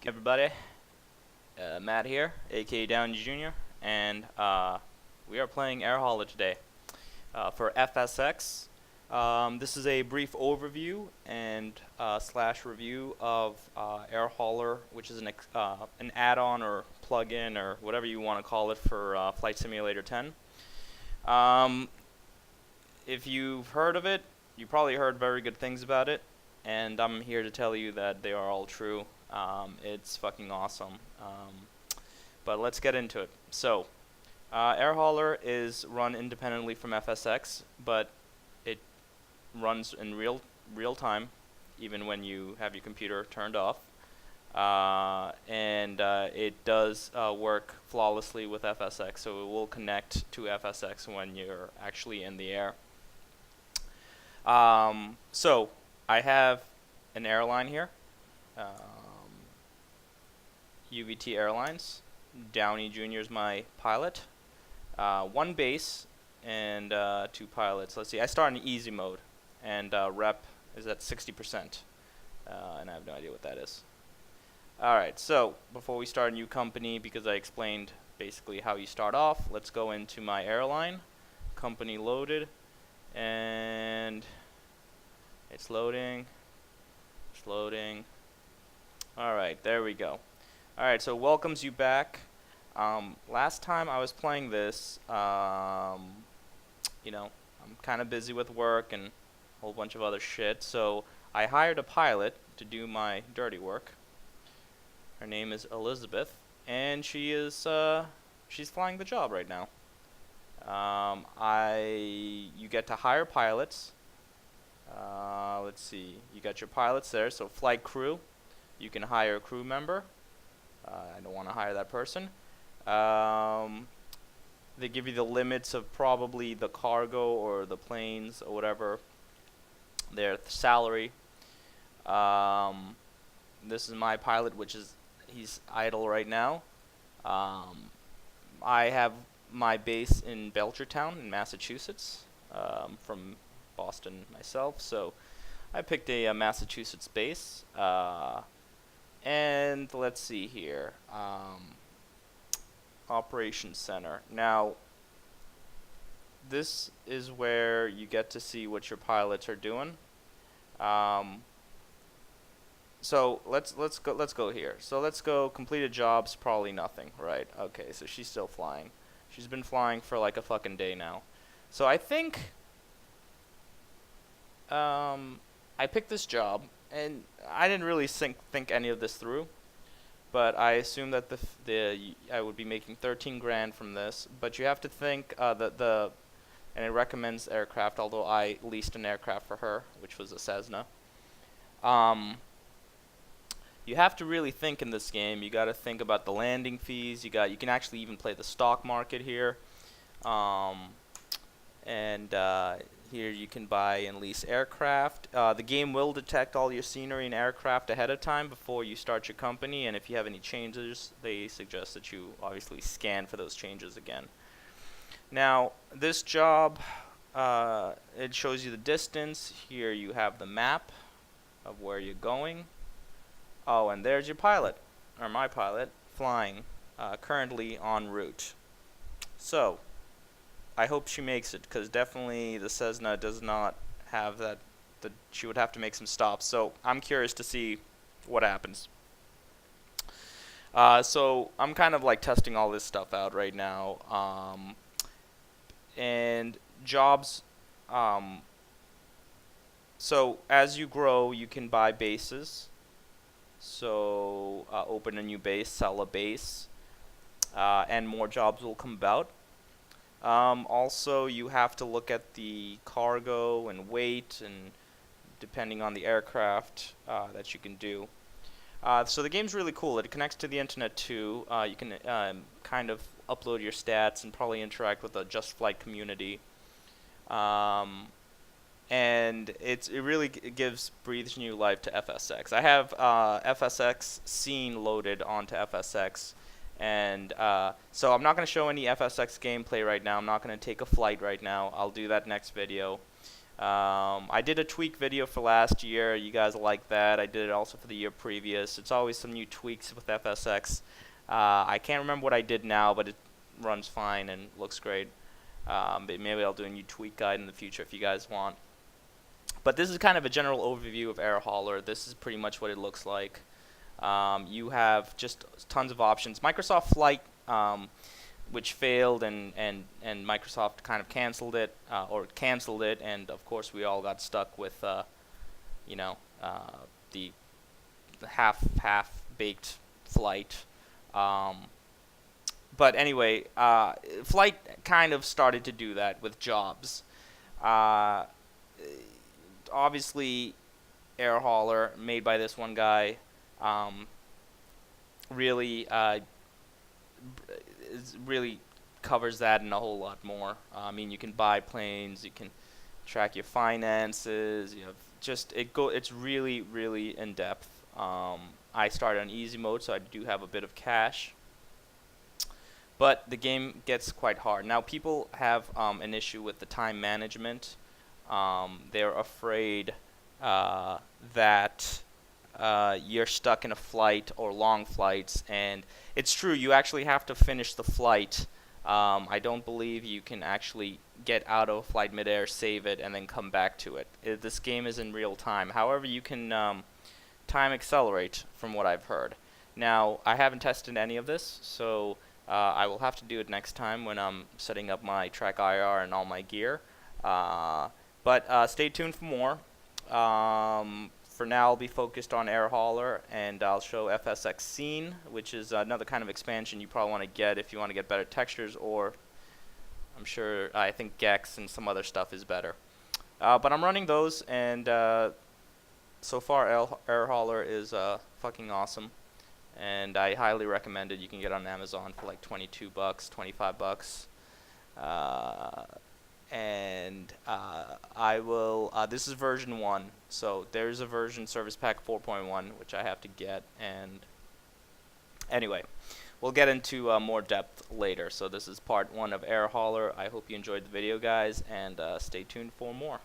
Everybody, Matt here, aka DowneyJr, and we are playing Air Hauler today for FSX. This is a brief overview and slash review of Air Hauler, which is an add-on or plug-in or whatever you want to call it for Flight Simulator 10. If you've heard of it, you probably heard very good things about it, and I'm here to tell you that they are all true. It's fucking awesome. But let's get into it. So, Air Hauler is run independently from FSX, but it runs in real time, even when you have your computer turned off. And it does work flawlessly with FSX, so it will connect to FSX when you're actually in the air. So, I have an airline here. UVT Airlines. DowneyJr is my pilot. One base and 2 pilots. Let's see. I start in easy mode, and rep is at 60%, and I have no idea what that is. Alright, so before we start a new company, because I explained basically how you start off, let's go into my airline. Company loaded, and it's loading. It's loading. Alright, there we go. Alright, so welcomes you back. Last time I was playing this, I'm kind of busy with work and a whole bunch of other shit, so I hired a pilot to do my dirty work. Her name is Elizabeth, and she's flying the job right now. You get to hire pilots. Let's see, you got your pilots there, so flight crew. You can hire a crew member. I don't want to hire that person. They give you the limits of probably the cargo or the planes or whatever, their salary. This is my pilot, he's idle right now. I have my base in Belchertown in Massachusetts. From Boston myself, so I picked a Massachusetts base. And let's see here. Operations Center. Now, this is where you get to see what your pilots are doing. So let's go here. So let's go completed jobs, probably nothing, right? Okay, so she's still flying. She's been flying for like a fucking day now. So I think I picked this job, and I didn't really think any of this through, but I assumed that I would be making 13 grand from this. But you have to think and it recommends aircraft, although I leased an aircraft for her, which was a Cessna. You have to really think in this game. You got to think about the landing fees. You can actually even play the stock market here, here you can buy and lease aircraft. The game will detect all your scenery and aircraft ahead of time before you start your company, and if you have any changes, they suggest that you obviously scan for those changes again. Now, this job, it shows you the distance. Here you have the map of where you're going. Oh, and there's your pilot, or my pilot, flying, currently en route. So, I hope she makes it, because definitely the Cessna does not have that. She would have to make some stops. So I'm curious to see what happens. So I'm kind of like testing all this stuff out right now. And jobs. So as you grow, you can buy bases. So open a new base, sell a base, and more jobs will come about. Also, you have to look at the cargo and weight, and depending on the aircraft that you can do. So the game's really cool. It connects to the internet too. You can kind of upload your stats and probably interact with the Just Flight community. And it really breathes new life to FSX. I have FSX scene loaded onto FSX. And so I'm not going to show any FSX gameplay right now. I'm not going to take a flight right now. I'll do that next video. I did a tweak video for last year. You guys like that. I did it also for the year previous. It's always some new tweaks with FSX. I can't remember what I did now, but it runs fine and looks great. But maybe I'll do a new tweak guide in the future if you guys want. But this is kind of a general overview of Air Hauler. This is pretty much what it looks like. You have just tons of options. Microsoft Flight, which failed, and Microsoft kind of canceled it, and of course we all got stuck with, you know, the half-baked Flight. But anyway, Flight kind of started to do that with jobs. Obviously, Air Hauler, made by this one guy, really covers that and a whole lot more. I mean, you can buy planes, you can track your finances. You have it's really in depth. I started on easy mode, so I do have a bit of cash. But the game gets quite hard. Now, people have an issue with the time management. They're afraid that you're stuck in a flight or long flights, and it's true, you actually have to finish the flight. I don't believe you can actually get out of a flight midair, save it, and then come back to it. This game is in real time. However, you can time accelerate, from what I've heard. Now, I haven't tested any of this, so I will have to do it next time when I'm setting up my track IR and all my gear. But stay tuned for more. For now, I'll be focused on Air Hauler, and I'll show FSX Scene, which is another kind of expansion you probably want to get if you want to get better textures, or I think Gex and some other stuff is better. But I'm running those, and so far Air Hauler is fucking awesome, and I highly recommend it. You can get it on Amazon for like $22, $25. And I will, this is version 1, so there's a version Service Pack 4.1, which I have to get, and anyway, we'll get into more depth later. So this is part 1 of Air Hauler. I hope you enjoyed the video, guys, and stay tuned for more.